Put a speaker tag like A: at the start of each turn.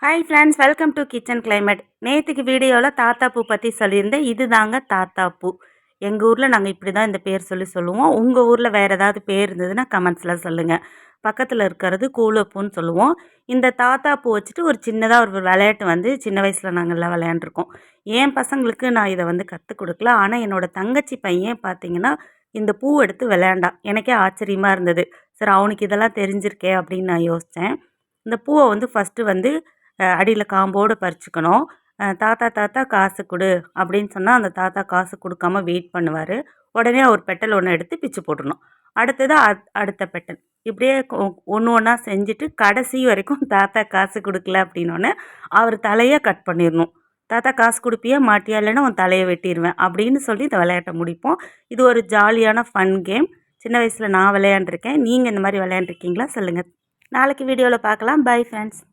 A: Hi friends, welcome to kitchen climate. நேற்றுக்கு வீடியோவில் தாத்தா பூ பற்றி சொல்லியிருந்தேன். இது தாங்க தாத்தா பூ. எங்கள் ஊரில் நாங்கள் இப்படி தான் இந்த பேர் சொல்லுவோம். உங்கள் ஊரில் வேறு ஏதாவது பேர் இருந்ததுன்னா கமெண்ட்ஸில் சொல்லுங்கள். பக்கத்தில் இருக்கிறது கூலப்பூன்னு சொல்லுவோம். இந்த தாத்தா பூ வச்சுட்டு ஒரு சின்னதாக ஒரு விளையாட்டு சின்ன வயசில் நாங்கள்லாம் விளையாண்டுருக்கோம். என் பசங்களுக்கு நான் இதை கற்றுக் கொடுக்கல. ஆனால் என்னோடய தங்கச்சி பையன் பார்த்தீங்கன்னா இந்த பூ எடுத்து விளையாண்டான். எனக்கே ஆச்சரியமாக இருந்தது. சரி, அவனுக்கு இதெல்லாம் தெரிஞ்சிருக்கே அப்படின்னு நான் யோசித்தேன். இந்த பூவை ஃபஸ்ட்டு அடியில் காம்போடு பறிச்சுக்கணும். தாத்தா தாத்தா காசு கொடு அப்படின்னு சொன்னால் அந்த தாத்தா காசு கொடுக்காம வெயிட் பண்ணுவார். உடனே ஒரு பெட்டல் ஒன்று எடுத்து பிச்சு போட்டுடணும். அடுத்தது அடுத்த பெட்டல், இப்படியே ஒன்று ஒன்றா செஞ்சுட்டு கடைசி வரைக்கும் தாத்தா காசு கொடுக்கல அப்படின்னோடனே அவர் தலையை கட் பண்ணிடணும். தாத்தா காசு கொடுப்பியா மாட்டியா, இல்லைன்னா உன் தலையை வெட்டிடுவேன் அப்படின்னு சொல்லி இந்த விளையாட்டை முடிப்போம். இது ஒரு ஜாலியான ஃபன் கேம். சின்ன வயசில் நான் விளையாண்டுருக்கேன். நீங்கள் இந்த மாதிரி விளையாண்டுருக்கீங்களா சொல்லுங்கள். நாளைக்கு வீடியோவில் பார்க்கலாம். Bye friends.